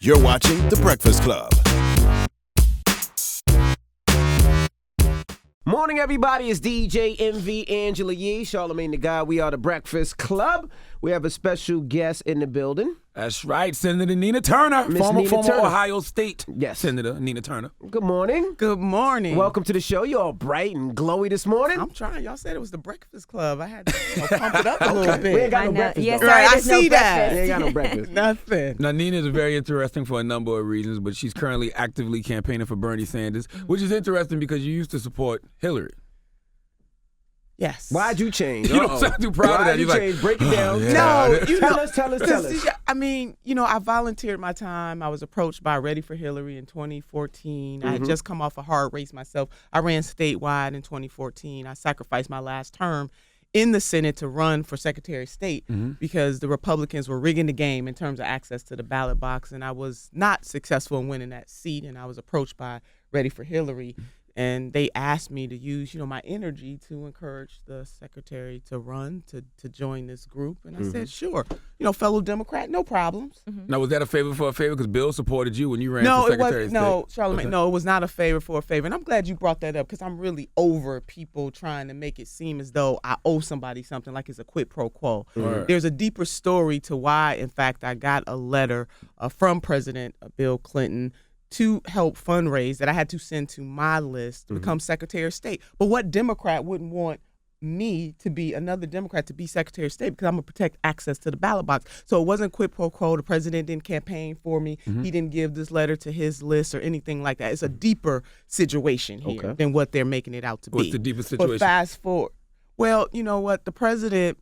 You're watching The Breakfast Club. Morning, everybody. It's DJ MV Angela Yee, Charlamagne the God. We are The Breakfast Club. We have a special guest in the building. That's right, Senator Nina Turner, former Ohio State Senator Nina Turner. Good morning. Good morning. Welcome to the show. You're all bright and glowy this morning. I'm trying. Y'all said it was the Breakfast Club. I had to pump it up a little bit. We ain't got no breakfast. Yes, though. Right, I there's no see that. breakfast. We ain't got no breakfast. Nothing. Now, Nina is very interesting for a number of reasons, but she's currently actively campaigning for Bernie Sanders, which is interesting because you used to support Hillary. Yes. Why'd you change? You don't sound too proud of that. Why'd you You're change? Break it down. yeah. No, you Tell know, us. I mean, I volunteered my time. I was approached by Ready for Hillary in 2014. I had just come off a hard race myself. I ran statewide in 2014. I sacrificed my last term in the Senate to run for Secretary of State because the Republicans were rigging the game in terms of access to the ballot box, and I was not successful in winning that seat, and I was approached by Ready for Hillary. And they asked me to use, my energy to encourage the secretary to run, to join this group. And I said, sure. Fellow Democrat, no problems. Now, was that a favor for a favor? Because Bill supported you when you ran for Secretary of State. No, Charlamagne, no, it was not a favor for a favor. And I'm glad you brought that up because I'm really over people trying to make it seem as though I owe somebody something like it's a quid pro quo. Right. There's a deeper story to why, in fact, I got a letter from President Bill Clinton to help fundraise that I had to send to my list to become Secretary of State. But what Democrat wouldn't want me to be, another Democrat to be Secretary of State, because I'm going to protect access to the ballot box. So it wasn't quid pro quo. The president didn't campaign for me. He didn't give this letter to his list or anything like that. It's a deeper situation here than what they're making it out to be. What's the deeper situation? But fast forward. Well, you know what? The president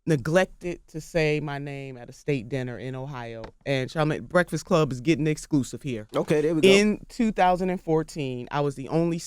neglected to say my name at a state dinner in Ohio. And Charlamagne, Breakfast Club is getting exclusive here. Okay, there we go. In 2014, I was the only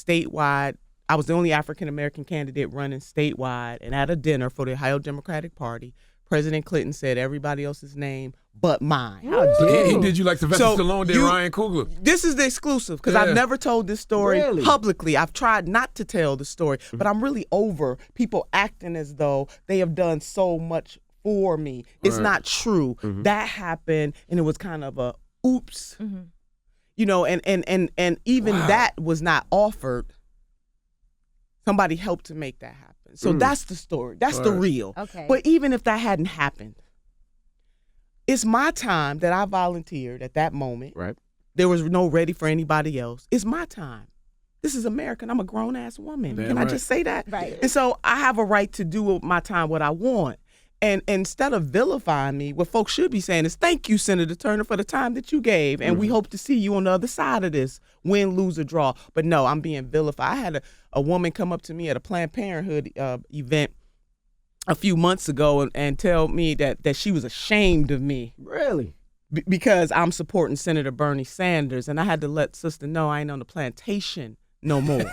African-American candidate running statewide. And at a dinner for the Ohio Democratic Party, President Clinton said everybody else's name but mine. How dare He you? did you like Sylvester Stallone did Ryan Coogler. This is the exclusive because I've never told this story Really? publicly. I've tried not to tell the story, but I'm really over people acting as though they have done so much for me. It's not true. That happened, and it was kind of a oops. And even that was not offered. Somebody helped to make that happen. So that's the story. That's the real. Okay. But even if that hadn't happened, it's my time that I volunteered at that moment. Right. There was no ready for anybody else. It's my time. This is America, and I'm a grown-ass woman. Damn Can I right. just say that? Right. And so I have a right to do with my time what I want. And instead of vilifying me, what folks should be saying is, thank you, Senator Turner, for the time that you gave. And we hope to see you on the other side of this, win, lose, or draw. But no, I'm being vilified. I had a woman come up to me at a Planned Parenthood event a few months ago and tell me that she was ashamed of me. Really? Because I'm supporting Senator Bernie Sanders. And I had to let sister know I ain't on the plantation no more.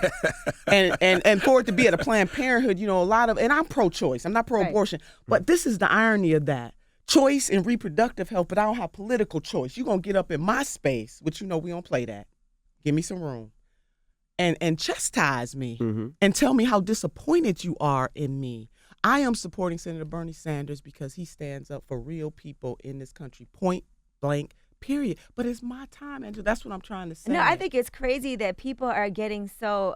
and for it to be at a Planned Parenthood, a lot of, and I'm pro-choice. I'm not pro-abortion. But this is the irony of that. Choice in reproductive health, but I don't have political choice. You're going to get up in my space, which we don't play that. Give me some room. And chastise me and tell me how disappointed you are in me. I am supporting Senator Bernie Sanders because he stands up for real people in this country, point blank, period. But it's my time, Andrew. That's what I'm trying to say. No, I think it's crazy that people are getting so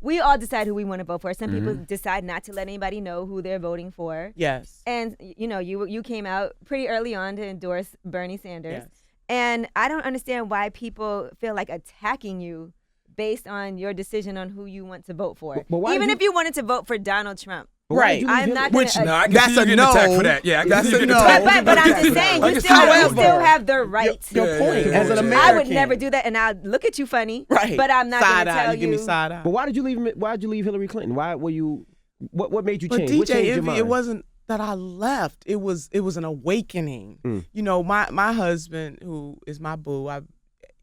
we all decide who we want to vote for. Some people decide not to let anybody know who they're voting for. Yes. And you came out pretty early on to endorse Bernie Sanders. Yes. And I don't understand why people feel like attacking you based on your decision on who you want to vote for. But why Even did if you wanted to vote for Donald Trump. But why Right. did you leave I'm Hillary? not Which, gonna, No, I can That's see you a getting no. attacked for that. Yeah, I can That's see you a getting no. attacked. but I'm just saying, I you can still, see you that. still have the right. Your point yeah, as an yeah. American. I would never do that, and I'll look at you funny. Right. But I'm not going side to eye. tell You give me side eye. But why did you leave? Why did you leave Hillary Clinton? Why were you? What made you But change? What DJ changed your Envy, mind? it wasn't that I left. It was an awakening. My husband, who is my boo,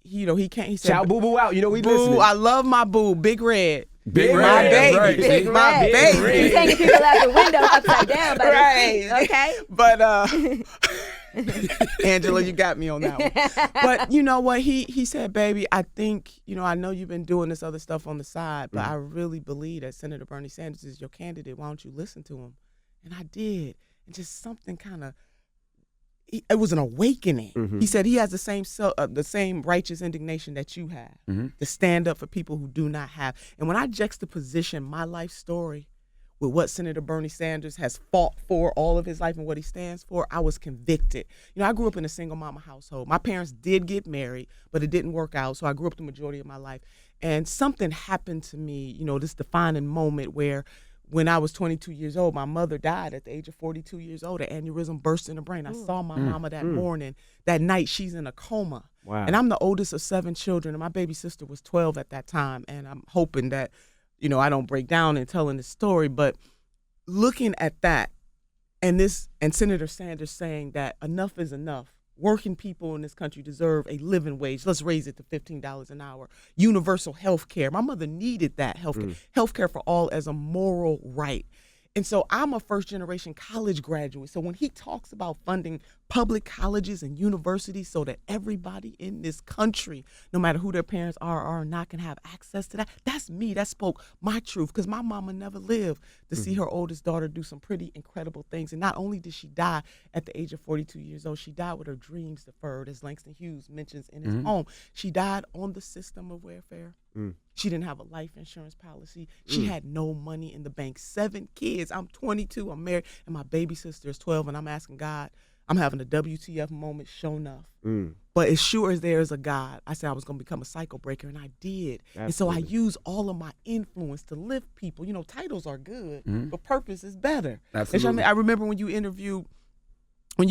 he can't. He said, Shout boo boo out. We "Boo, listening. I love my boo, Big Red, Big my Red, baby, right. Big my Red. baby." He's hanging people out the window upside down. By Right. The feet, okay. But Angela, you got me on that one. But you know what? He said, baby, I think, I know you've been doing this other stuff on the side, but I really believe that Senator Bernie Sanders is your candidate. Why don't you listen to him? And I did. And just something kind of, it was an awakening. He said he has the same righteous indignation that you have to stand up for people who do not have. And when I juxtaposition my life story with what Senator Bernie Sanders has fought for all of his life and what he stands for, I was convicted. I grew up in a single mama household. My parents did get married, but it didn't work out. So I grew up the majority of my life. And something happened to me, this defining moment where when I was 22 years old, my mother died at the age of 42 years old. An aneurysm burst in the brain. I saw my mama that morning. That night, she's in a coma. Wow. And I'm the oldest of 7 children, and my baby sister was 12 at that time. And I'm hoping that, I don't break down in telling this story. But looking at that and Senator Sanders saying that enough is enough. Working people in this country deserve a living wage. Let's raise it to $15 an hour. Universal health care. My mother needed that health care. Health care for all as a moral right. And so I'm a first-generation college graduate. So when he talks about funding public colleges and universities so that everybody in this country, no matter who their parents are or not, can have access to that, that's me. That spoke my truth, because my mama never lived to see her oldest daughter do some pretty incredible things. And not only did she die at the age of 42 years old, she died with her dreams deferred, as Langston Hughes mentions in his poem. She died on the system of welfare. She didn't have a life insurance policy. She had no money in the bank. 7 kids. I'm 22. I'm married. And my baby sister is 12. And I'm asking God, I'm having a WTF moment, sure enough. But as sure as there is a God, I said I was going to become a cycle breaker, and I did. Absolutely. And so I use all of my influence to lift people. Titles are good, but purpose is better. Absolutely. I remember when you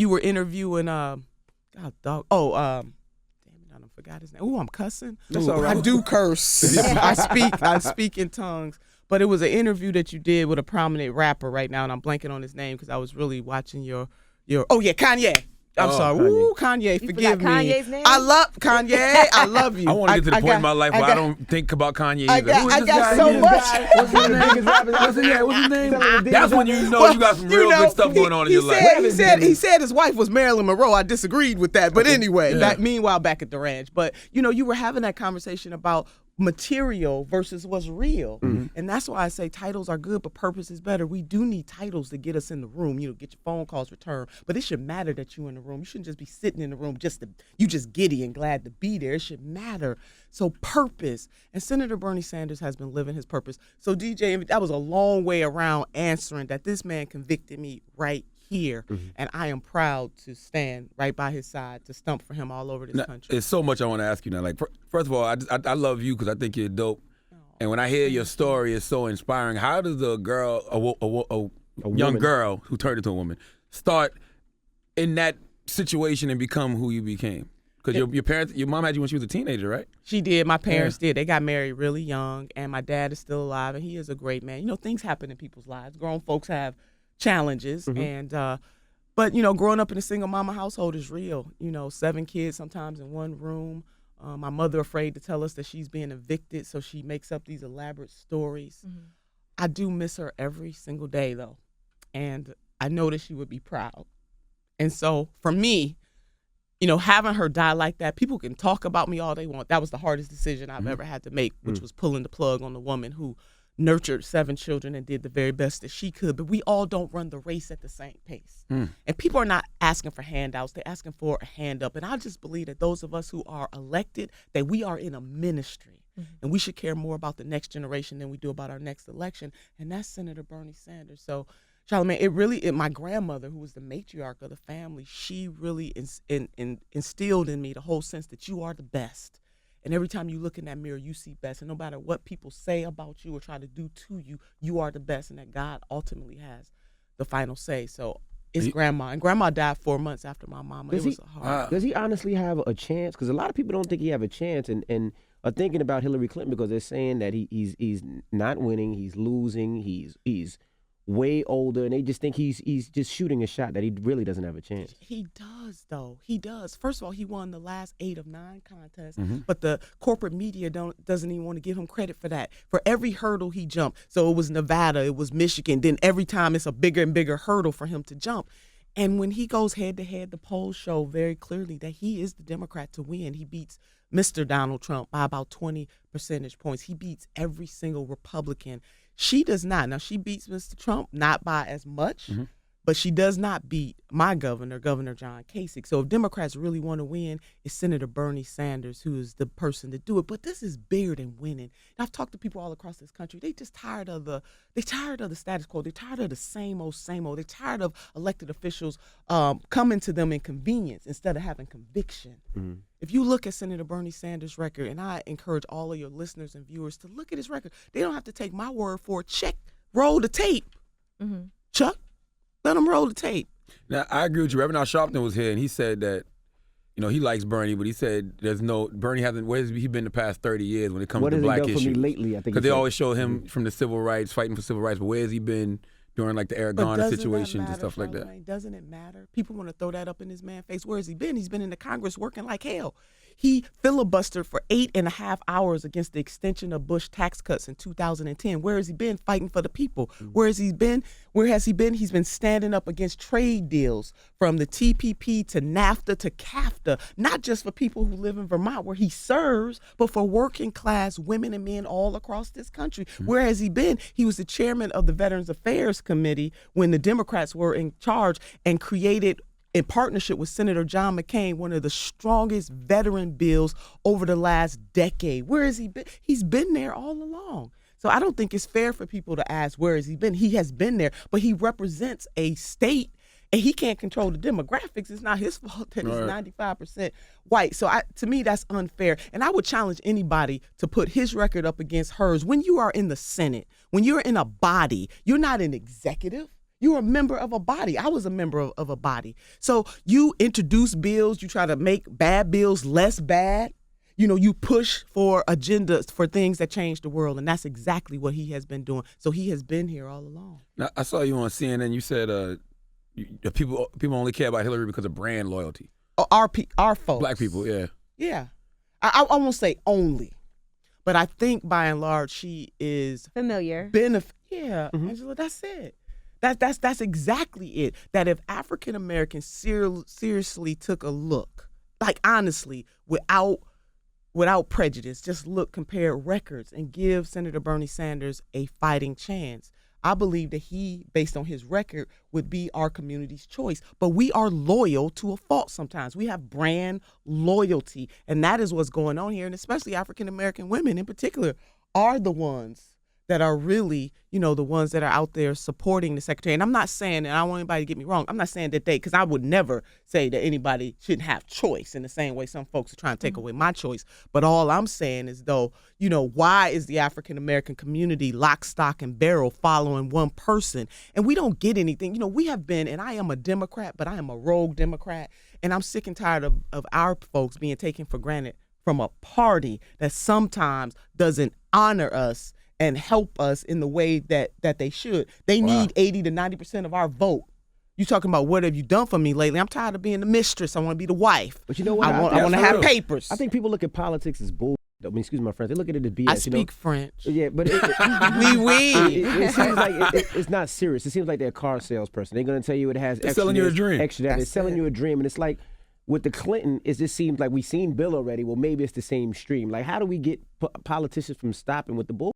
were interviewing, I forgot his name. Oh, I'm cussing. That's all right. I do curse. I speak in tongues. But it was an interview that you did with a prominent rapper right now, and I'm blanking on his name because I was really watching your. Oh yeah, Kanye. I'm sorry. Kanye. Ooh, Kanye, forgive me. Kanye's name? I love Kanye. I love you. I want to get to the point in my life where I don't think about Kanye either. Who is I this got guy so again? much. What's his name? What's his name? That's when you know you got some real good stuff going on in your life. He said his wife was Marilyn Monroe. I disagreed with that. But anyway, meanwhile, back at the ranch. But, you were having that conversation about material versus what's real. And that's why I say titles are good, but purpose is better. We do need titles to get us in the room, get your phone calls returned. But it should matter that you're in the room. You shouldn't just be sitting in the room you just giddy and glad to be there. It should matter. So purpose. And Senator Bernie Sanders has been living his purpose. So DJ, that was a long way around answering that this man convicted me right here, and I am proud to stand right by his side to stump for him all over this country. There's so much I want to ask you now. Like, first of all, I love you because I think you're dope, and when I hear your story, it's so inspiring. How does a young girl who turned into a woman start in that situation and become who you became? Because your mom had you when she was a teenager, right? She did. My parents did. They got married really young, and my dad is still alive, and he is a great man. Things happen in people's lives. Grown folks have challenges, and but growing up in a single mama household is real. 7 kids sometimes in one room. My mother afraid to tell us that she's being evicted, so she makes up these elaborate stories. I do miss her every single day though, and I know that she would be proud. And so for me, having her die like that, people can talk about me all they want. That was the hardest decision I've ever had to make, which was pulling the plug on the woman who nurtured 7 children and did the very best that she could. But we all don't run the race at the same pace. And people are not asking for handouts. They're asking for a hand up. And I just believe that those of us who are elected, that we are in a ministry. And we should care more about the next generation than we do about our next election. And that's Senator Bernie Sanders. So, Charlamagne, my grandmother, who was the matriarch of the family, she really instilled in me the whole sense that you are the best. And every time you look in that mirror, you see best. And no matter what people say about you or try to do to you, you are the best. And that God ultimately has the final say. So it's Grandma. And Grandma died 4 months after my mama. It was hard. Does he honestly have a chance? Because a lot of people don't think he have a chance and are thinking about Hillary Clinton because they're saying that he's not winning, he's losing, he's way older, and they just think he's just shooting a shot that he really doesn't have a chance. He does, though. He does. First of all, he won the last 8 of 9 contests, but the corporate media doesn't even want to give him credit for that. For every hurdle he jumped, so it was Nevada, it was Michigan, then every time it's a bigger and bigger hurdle for him to jump. And when he goes head-to-head, the polls show very clearly that he is the Democrat to win. He beats Mr. Donald Trump by about 20 percentage points. He beats every single Republican. She does not. Now, she beats Mr. Trump, not by as much, but she does not beat my governor, Governor John Kasich. So if Democrats really want to win, it's Senator Bernie Sanders who is the person to do it. But this is bigger than winning. And I've talked to people all across this country. They just tired of the status quo. They're tired of the same old, same old. They're tired of elected officials coming to them in convenience instead of having conviction. Mm-hmm. If you look at Senator Bernie Sanders' record, and I encourage all of your listeners and viewers to look at his record, they don't have to take my word for it. Check, roll the tape. Mm-hmm. Chuck, let him roll the tape. Now, I agree with you. Reverend Al Sharpton was here, and he said that, he likes Bernie, but he said Bernie hasn't, where's he been the past 30 years when it comes to black issues? What has he done for me lately, I think? Because they always show him from the civil rights, fighting for civil rights, but where has he been during like the Eric Garner situations and stuff like that? Doesn't it matter? People want to throw that up in his man's face. Where has he been? He's been in the Congress working like hell. He filibustered for 8.5 hours against the extension of Bush tax cuts in 2010. Where has he been fighting for the people? Mm-hmm. Where has he been? He's been standing up against trade deals from the TPP to NAFTA to CAFTA, not just for people who live in Vermont where he serves, but for working class women and men all across this country. Mm-hmm. Where has he been? He was the chairman of the Veterans Affairs Committee when the Democrats were in charge and created, in partnership with Senator John McCain, one of the strongest veteran bills over the last decade. Where has he been? He's been there all along. So I don't think it's fair for people to ask, where has he been? He has been there, but he represents a state, and he can't control the demographics. It's not his fault that he's 95% white. So to me, that's unfair. And I would challenge anybody to put his record up against hers. When you are in the Senate, when you're in a body, you're not an executive. You're a member of a body. I was a member of a body. So you introduce bills, you try to make bad bills less bad. You push for agendas for things that change the world, and that's exactly what he has been doing. So he has been here all along. Now, I saw you on CNN. You said people only care about Hillary because of brand loyalty. Our folks. Black people, yeah. Yeah. I won't say only, but I think by and large she is familiar. Yeah, mm-hmm. Angela, that's it. That's exactly it. That if African Americans seriously took a look, like honestly, without prejudice, just compare records and give Senator Bernie Sanders a fighting chance, I believe that he, based on his record, would be our community's choice. But we are loyal to a fault sometimes. We have brand loyalty, and that is what's going on here. And especially African American women in particular are the ones that are really, the ones that are out there supporting the secretary. And I'm not saying, and I don't want anybody to get me wrong, I'm not saying that because I would never say that anybody shouldn't have choice in the same way some folks are trying to take away my choice. But all I'm saying is, though, why is the African-American community lock, stock, and barrel following one person? And we don't get anything. We have been, and I am a Democrat, but I am a rogue Democrat, and I'm sick and tired of our folks being taken for granted from a party that sometimes doesn't honor us and help us in the way that they should. They need 80 to 90% of our vote. You talking about what have you done for me lately? I'm tired of being the mistress. I want to be the wife. But you know what? I want to have papers. I think people look at politics as bull. Excuse my friends. They look at it as BS. I speak French. Yeah, but it seems like it's not serious. It seems like they're a car salesperson. They're going to tell you it has extra. They're selling you a dream. Extra that. They're selling you a dream. And it's like with the Clinton, it just seems like we've seen Bill already. Well, maybe it's the same stream. Like, how do we get politicians from stopping with the bull?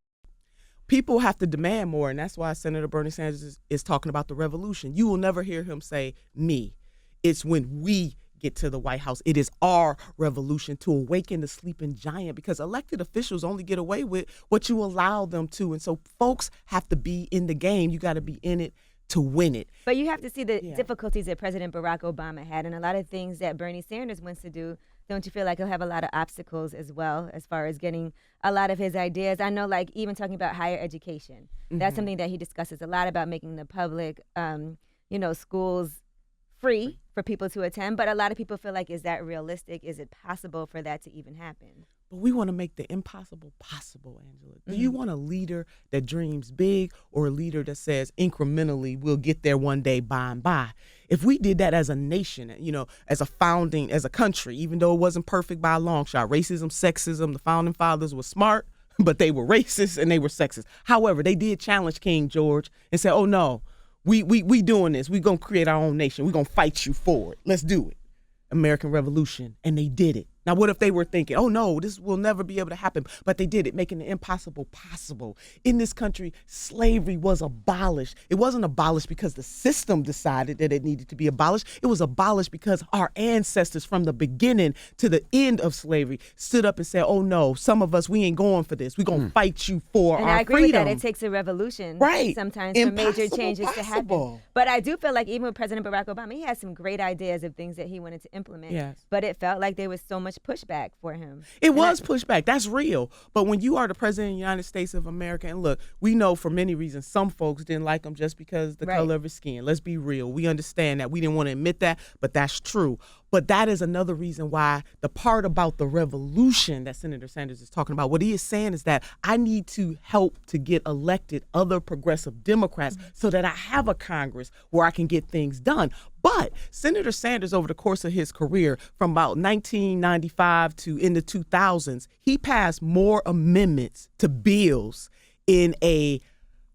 People have to demand more, and that's why Senator Bernie Sanders is talking about the revolution. You will never hear him say, me. It's when we get to the White House. It is our revolution to awaken the sleeping giant, because elected officials only get away with what you allow them to. And so folks have to be in the game. You got to be in it to win it. But you have to see the difficulties that President Barack Obama had, and a lot of things that Bernie Sanders wants to do. Don't you feel like he'll have a lot of obstacles as well as far as getting a lot of his ideas? I know, like, even talking about higher education, that's something that he discusses a lot, about making the public, schools free for people to attend. But a lot of people feel like, is that realistic? Is it possible for that to even happen? But we want to make the impossible possible, Angela. Do you want a leader that dreams big, or a leader that says incrementally we'll get there one day by and by? If we did that as a nation, as a country, even though it wasn't perfect by a long shot, racism, sexism, the founding fathers were smart, but they were racist and they were sexist. However, they did challenge King George and say, oh no, we doing this. We're going to create our own nation. We're going to fight you for it. Let's do it. American Revolution. And they did it. Now, what if they were thinking, oh, no, this will never be able to happen, but they did it, making the impossible possible. In this country, slavery was abolished. It wasn't abolished because the system decided that it needed to be abolished. It was abolished because our ancestors from the beginning to the end of slavery stood up and said, oh, no, some of us, we ain't going for this. We're going to fight you for and our I agree freedom. with that. It takes a revolution Right. sometimes for major Impossible changes to happen. possible. But I do feel like even with President Barack Obama, he had some great ideas of things that he wanted to implement. Yes. But it felt like there was so much pushback for him. It was pushback. That's real. But when you are the president of the United States of America, and look, we know for many reasons some folks didn't like him just because the color of his skin. Let's be real. We understand that. We didn't want to admit that, but that's true. But that is another reason why the part about the revolution that Senator Sanders is talking about, what he is saying is that I need to help to get elected other progressive Democrats so that I have a Congress where I can get things done. But Senator Sanders, over the course of his career, from about 1995 to in the 2000s, he passed more amendments to bills in a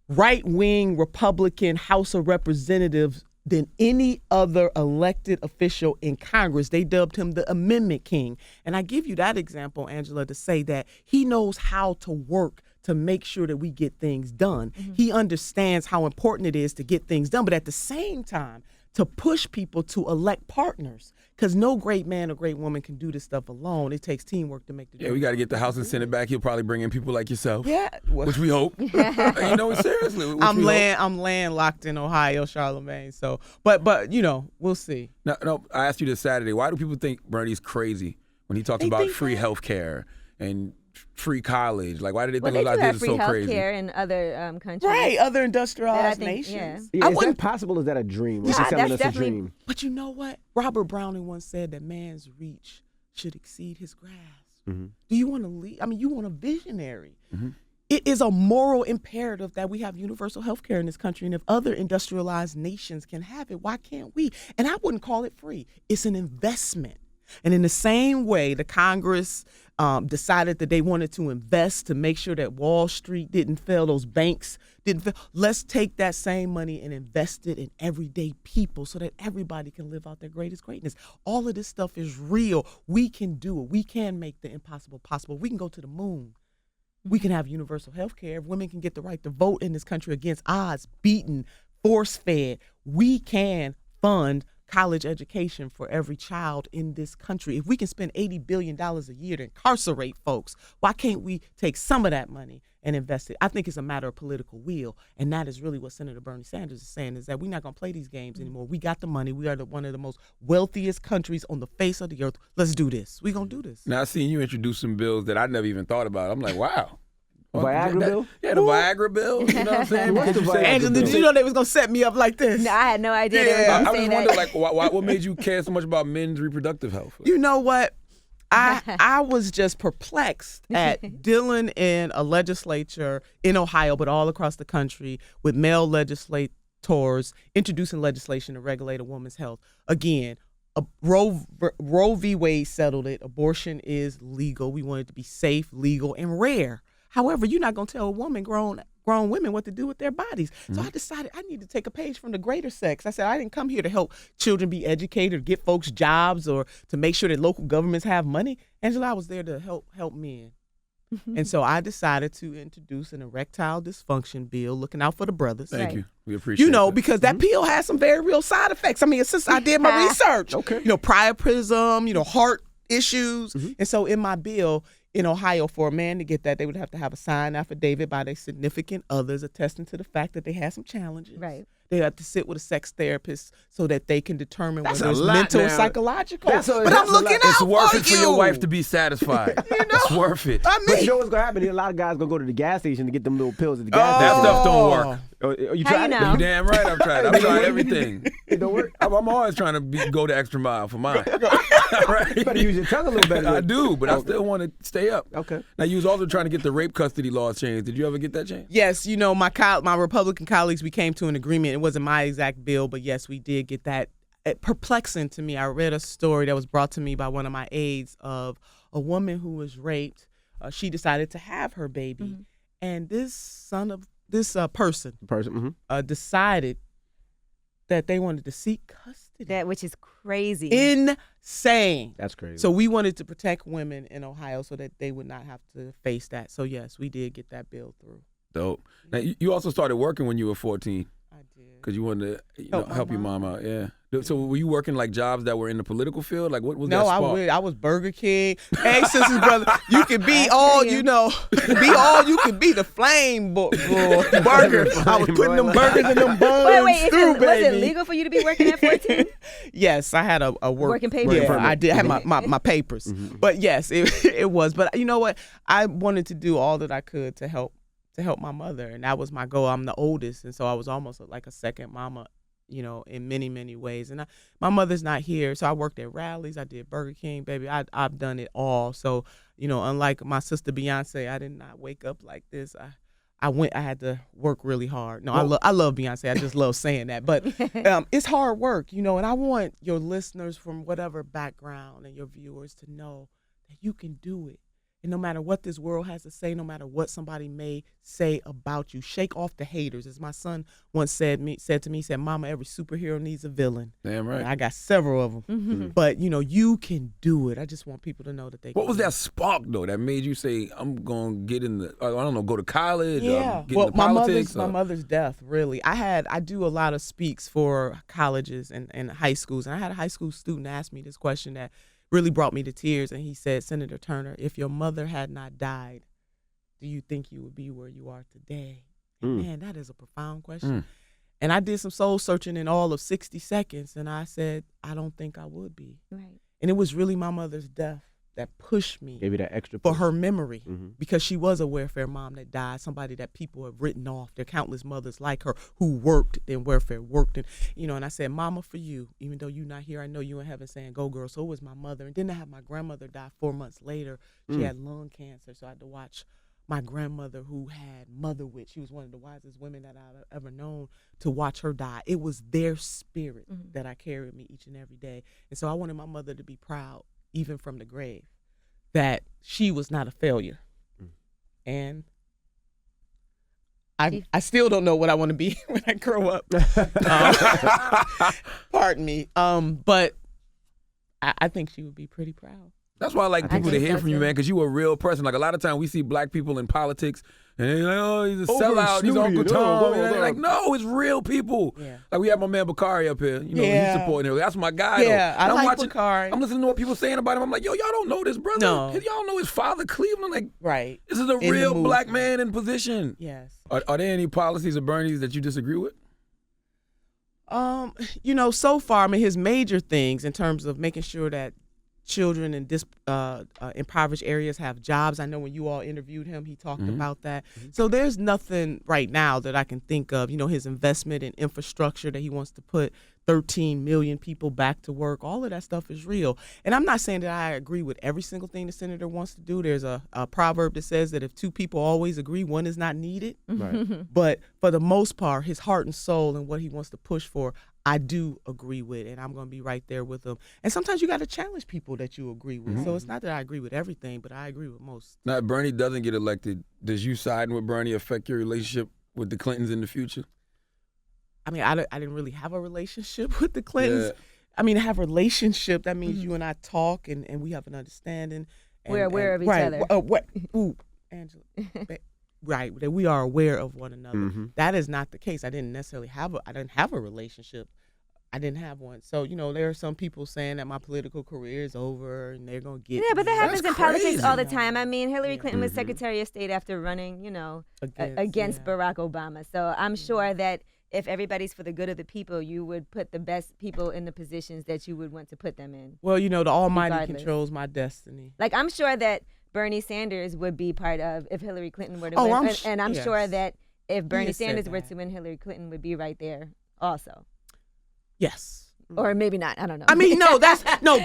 right-wing Republican House of Representatives than any other elected official in Congress. They dubbed him the Amendment King. And I give you that example, Angela, to say that he knows how to work to make sure that we get things done. He understands how important it is to get things done, but at the same time, to push people to elect partners, because no great man or great woman can do this stuff alone. It takes teamwork to make the Yeah, we got to get the House and Senate back. He'll probably bring in people like yourself. Yeah, well, which we hope. Seriously. I'm landlocked in Ohio, Charlemagne. So, but we'll see. No, I asked you this Saturday. Why do people think Bernie's crazy when he talks about free health care and free college? Like, why do they think those ideas are so crazy? Well, they do have free healthcare in other countries. Right, other industrialized nations. Yeah, is that possible? Or is that a dream? Or is he telling us a dream? But you know what? Robert Browning once said that man's reach should exceed his grasp. Do you want to lead? I mean, you want a visionary. It is a moral imperative that we have universal health care in this country. And if other industrialized nations can have it, why can't we? And I wouldn't call it free. It's an investment. And in the same way, the Congress decided that they wanted to invest to make sure that Wall Street didn't fail, those banks didn't fail. Let's take that same money and invest it in everyday people so that everybody can live out their greatest greatness. All of this stuff is real. We can do it. We can make the impossible possible. We can go to the moon. We can have universal health care. Women can get the right to vote in this country against odds, beaten, force-fed. We can fund college education for every child in this country. If we can spend $80 billion a year to incarcerate folks, why can't we take some of that money and invest it? I think it's a matter of political will, and that is really what Senator Bernie Sanders is saying, is that we're not going to play these games anymore. We got the money. We are one of the most wealthiest countries on the face of the earth. Let's do this. We're going to do this. Now, I've seen you introduce some bills that I never even thought about. I'm like, wow. Viagra bill? Yeah, the Viagra bill. You know what I'm saying? What's the Viagra Angela, bill? did you know they was going to set me up like this? No, I had no idea they were I going to was say just that. wondering, like, what made you care so much about men's reproductive health? You know what? I was just perplexed at dealing in a legislature in Ohio, but all across the country, with male legislators introducing legislation to regulate a woman's health. Again, Roe v. Wade settled it. Abortion is legal. We want it to be safe, legal, and rare. However, you're not going to tell a woman, grown women, what to do with their bodies. So I decided I need to take a page from the greater sex. I said, I didn't come here to help children be educated, or get folks jobs, or to make sure that local governments have money. Angela, I was there to help men. And so I decided to introduce an erectile dysfunction bill, looking out for the brothers. Thank you. We appreciate You know, that. because that pill has some very real side effects. I mean, since I did my research, Okay. priapism, heart issues. And so in my bill in Ohio, for a man to get that, they would have to have a signed affidavit by their significant others attesting to the fact that they had some challenges. Right. They have to sit with a sex therapist so that they can determine That's whether a it's lot mental or now. psychological. That's But that's I'm a looking lot. out It's worth it for you. your wife to be satisfied. It's worth it. I But mean, you know what's gonna happen? A lot of guys gonna go to the gas station to get them little pills at the gas That station. stuff don't work. You How tried you it? know? You damn right I've tried. I've tried everything. It don't work. I'm always trying to go the extra mile for mine. You Right? better use your tongue a little better. I do, but I still want to stay up. Okay. Now, you was also trying to get the rape custody laws changed. Did you ever get that changed? yes, my Republican colleagues, we came to an agreement. It wasn't my exact bill, but yes, we did get that. Perplexing to me, I read a story that was brought to me by one of my aides of a woman who was raped. She decided to have her baby, and this person Person. decided that they wanted to seek custody elected him. That which is crazy. Insane. That's crazy. So we wanted to protect women in Ohio so that they would not have to face that. So yes, we did get that bill through. Dope. Now, you also started working when you were 14 I did. because you wanted to Help my help your mom out. Yeah. So were you working like jobs that were in the political field? Like what was that No, spark? I was Burger King. Hey, sisters, brother, you can be all you know. Be all you can be. The flame burger. I was putting them burgers in them buns Wait, through, was baby. it legal for you to be working at 14? Yes, I had a Working papers? Yeah, Working I did have my papers. But yes, it was. But you know what? I wanted to do all that I could to help my mother, and that was my goal. I'm the oldest, and so I was almost like a second mama, you know, in many, many ways. And my mother's not here, so I worked at rallies. I did Burger King, baby. I've done it all. So, you know, unlike my sister Beyonce, I did not wake up like this. I had to work really hard. No, I love Beyonce. I just love saying that. But it's hard work, you know, and I want your listeners from whatever background and your viewers to know that you can do it. And no matter what this world has to say, no matter what somebody may say about you, shake off the haters. As my son once said to me, Mama, every superhero needs a villain. Damn right. And I got several of them. Mm-hmm. But, you know, you can do it. I just want people to know that they can. What was that spark though that made you say, I'm going to get in the, I don't know, go to college Yeah. or get Well, into politics? my mother's death, really. I do a lot of speaks for colleges and high schools. And I had a high school student ask me this question that really brought me to tears. And he said, Senator Turner, if your mother had not died, do you think you would be where you are today? And man, that is a profound question. And I did some soul searching in all of 60 seconds. And I said, I don't think I would be. Right. And it was really my mother's death that pushed me Gave you that extra for push. her memory, Mhm. because she was a welfare mom that died, somebody that people have written off. There are countless mothers like her who worked in welfare, and I said, Mama, for you, even though you're not here, I know you in heaven saying, go girl. So was my mother. And then I had my grandmother die 4 months later. She had lung cancer, so I had to watch my grandmother, who had mother wit. She was one of the wisest women that I've ever known, to watch her die. It was their spirit that I carry with me each and every day. And so I wanted my mother to be proud, even from the grave, that she was not a failure. And I still don't know what I want to be when I grow up. Pardon me. But I think she would be pretty proud. That's why I like people to think hear so, from you, too. man, because you a real person. Like a lot of times we see black people in politics and they're like, oh, he's a Over sellout, he's snooty, Uncle Tom. And they're blah. like, no, it's real people. Yeah. Like we have my man Bakari up here. You know, Yeah. he's supporting him. That's my guy. Yeah, though. I And like I'm watching, Bakari. I'm listening to what people saying about him. I'm like, yo, y'all don't know this brother. No. Y'all know his father, Cleveland. Like, Right. this is a In the real black movement. man in position. Yes. Are there any policies of Bernie's that you disagree with? You know, so far, I mean, his major things in terms of making sure that children in impoverished areas have jobs. I know when you all interviewed him, he talked about that. So there's nothing right now that I can think of. You know, his investment in infrastructure that he wants to put 13 million people back to work. All of that stuff is real. And I'm not saying that I agree with every single thing the senator wants to do. There's a proverb that says that if two people always agree, one is not needed. Right. But for the most part, his heart and soul and what he wants to push for, I do agree with, and I'm going to be right there with him. And sometimes you got to challenge people that you agree with. So it's not that I agree with everything, but I agree with most. Now, if Bernie doesn't get elected, does you siding with Bernie affect your relationship with the Clintons in the future? I mean, I didn't really have a relationship with the Clintons. Yeah. I mean, have a relationship. That means you and I talk and we have an understanding. And, We're aware of each right, other. Ooh, Angela. Right, that we are aware of one another. Mhm. That is not the case. I didn't have a relationship. I didn't have one. So, you know, there are some people saying that my political career is over and they're going to get Yeah, but that me. happens in politics crazy. all the time. I mean, Hillary Clinton was Secretary of State after running, you know, against yeah. Barack Obama. So I'm sure that if everybody's for the good of the people, you would put the best people in the positions that you would want to put them in. Well, you know, the Almighty Regardless. controls my destiny. Like, I'm sure that Bernie Sanders would be part of if Hillary Clinton were to Oh, win. I'm And I'm sure yes. that if Bernie has said Sanders were that. to win, Hillary Clinton would be right there also. Yes. Or maybe not. I don't know. I mean, no,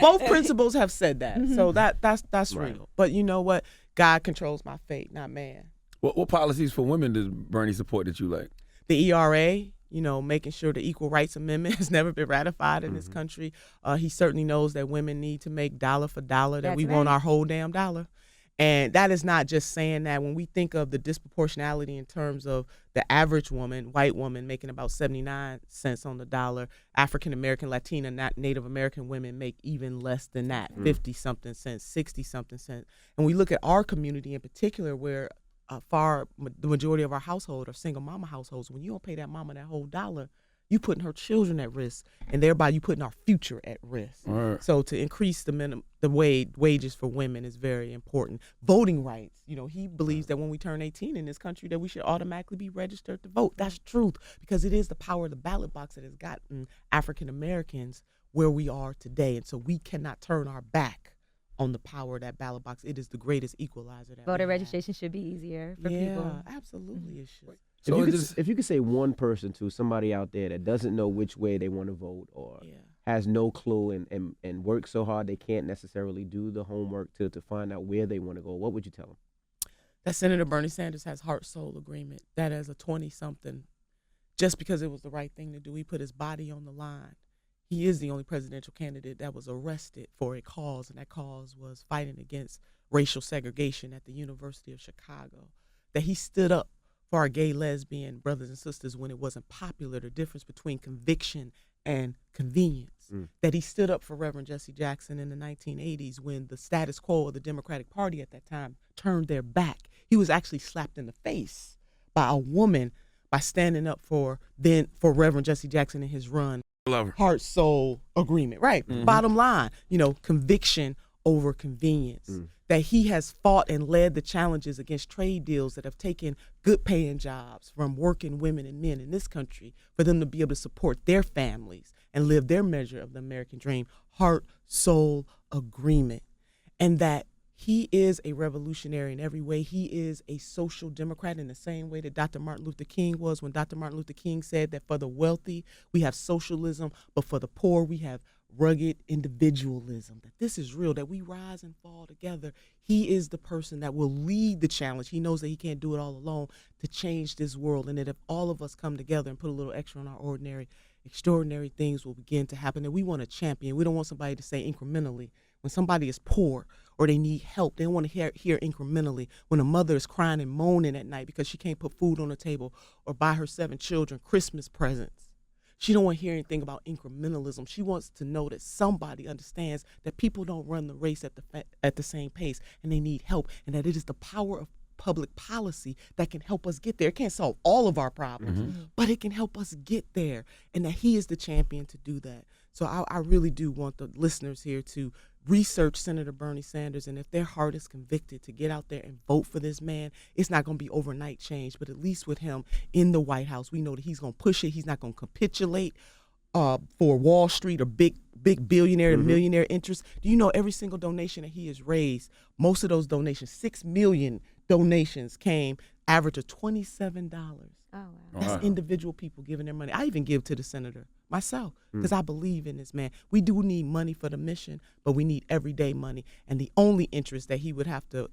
both principles have said that. So that's Right. real. But you know what? God controls my fate, not man. What policies for women does Bernie support that you like? The ERA, you know, making sure the Equal Rights Amendment has never been ratified in this country. He certainly knows that women need to make dollar for dollar, that That's we want right. our whole damn dollar. And that is not just saying that. When we think of the disproportionality in terms of the average woman, white woman making about 79 cents on the dollar, African American, Latina, not Native American women make even less than that, 50-something cents, 60-something cents. And we look at our community in particular, where the majority of our household are single mama households. When you don't pay that mama that whole dollar, you putting her children at risk, and thereby you putting our future at risk. Right. So to increase the wages for women is very important. Voting rights, he believes that when we turn 18 in this country that we should automatically be registered to vote. That's truth, because it is the power of the ballot box that has gotten African Americans where we are today. And so we cannot turn our back on the power of that ballot box. It is the greatest equalizer that Voter we have. registration should be easier for Yeah, people. absolutely it should. So if you could say one person to somebody out there that doesn't know which way they want to vote, or has no clue and works so hard they can't necessarily do the homework to find out where they want to go, what would you tell them? That Senator Bernie Sanders has heart-soul agreement. That as a 20-something, just because it was the right thing to do, he put his body on the line. He is the only presidential candidate that was arrested for a cause, and that cause was fighting against racial segregation at the University of Chicago. That he stood up for our gay, lesbian brothers and sisters when it wasn't popular, the difference between conviction and convenience. That he stood up for Reverend Jesse Jackson in the 1980s when the status quo of the Democratic Party at that time turned their back. He was actually slapped in the face by a woman by standing up for Reverend Jesse Jackson in his run. Love her. Heart, soul agreement. Right. Bottom line, conviction over convenience. That he has fought and led the challenges against trade deals that have taken good paying jobs from working women and men in this country for them to be able to support their families and live their measure of the American dream. Heart, soul agreement. And that he is a revolutionary in every way. He is a social democrat in the same way that Dr. Martin Luther King was, when Dr. Martin Luther King said that for the wealthy, we have socialism, but for the poor, we have rugged individualism. That this is real, that we rise and fall together. He is the person that will lead the challenge. He knows that he can't do it all alone to change this world, and that if all of us come together and put a little extra on our ordinary, extraordinary things will begin to happen. And we want a champion. We don't want somebody to say incrementally. When somebody is poor or they need help, they don't want to hear incrementally. When a mother is crying and moaning at night because she can't put food on the table or buy her 7 children Christmas presents, she don't want to hear anything about incrementalism. She wants to know that somebody understands that people don't run the race at the same pace, and they need help, and that it is the power of public policy that can help us get there. It can't solve all of our problems, but it can help us get there, and that he is the champion to do that. So I really do want the listeners here to research Senator Bernie Sanders, and if their heart is convicted, to get out there and vote for this man. It's not going to be overnight change, but at least with him in the White House, we know that he's going to push it. He's not going to capitulate for Wall Street or big billionaire and millionaire interests. Do you know every single donation that he has raised, most of those donations, 6 million donations, came average of $27. Oh, wow. That's individual people giving their money. I even give to the senator myself because I believe in this man. We do need money for the mission, but we need everyday money. And the only interest that he would have to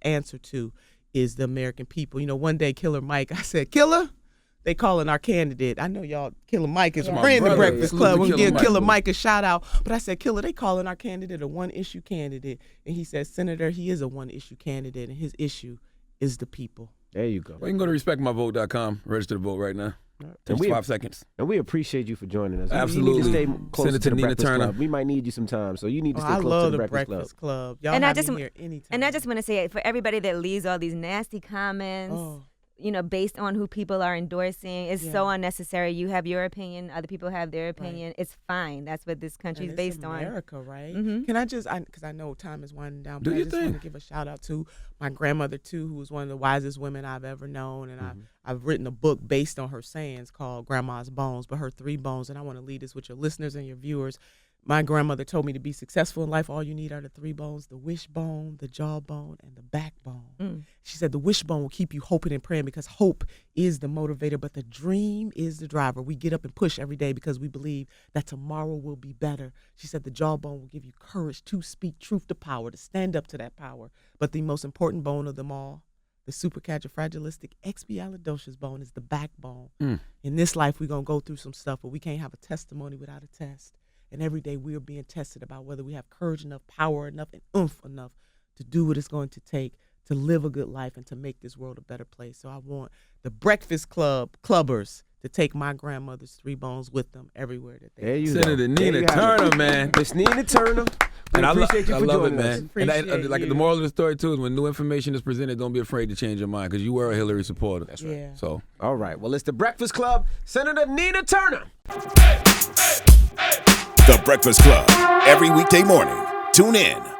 answer to is the American people. One day, Killer Mike, I said, Killer, they calling our candidate. I know y'all, Killer Mike is a friend of the Breakfast Club. We'll give Killer Mike a shout out. But I said, Killer, they calling our candidate a one-issue candidate. And he said, Senator, he is a one-issue candidate, and his issue is the people. There you go. Well, you can go to respectmyvote.com, register to vote right now. And Takes 5 seconds. And we appreciate you for joining us. Absolutely. You need to stay close Send it to to the Nina Breakfast Turner. Club. We might need you some time, so you need to stay I close love to the the Breakfast Club. Club. Y'all And I have just me here anytime. And I just want to say, for everybody that leaves all these nasty comments, based on who people are endorsing, it's so unnecessary. You have your opinion, other people have their opinion. Right. It's fine. That's what this country is based on. America, right? Mm-hmm. Can I just, because I know time is winding down, but I just want to give a shout out to my grandmother too, who was one of the wisest women I've ever known, and I've written a book based on her sayings called Grandma's Bones, but her 3 bones, and I want to leave this with your listeners and your viewers. My grandmother told me to be successful in life, all you need are the 3 bones: the wishbone, the jawbone, and the backbone. She said the wishbone will keep you hoping and praying because hope is the motivator, but the dream is the driver. We get up and push every day because we believe that tomorrow will be better. She said the jawbone will give you courage to speak truth to power, to stand up to that power. But the most important bone of them all, the supercalifragilisticexpialidocious bone, is the backbone. In this life, we're going to go through some stuff, but we can't have a testimony without a test. And every day we are being tested about whether we have courage enough, power enough, and oomph enough to do what it's going to take to live a good life and to make this world a better place. So I want the Breakfast Clubbers to take my grandmother's 3 bones with them everywhere that they There you Senator go. Nina Turner, man. Miss Nina Turner. We And I appreciate you for love it, joining us. man. And Appreciate you. the moral of the story too is when new information is presented, don't be afraid to change your mind because you were a Hillary supporter. That's right. Yeah. So All right. Well, it's the Breakfast Club. Senator Nina Turner. The Breakfast Club. Every weekday morning. Tune in.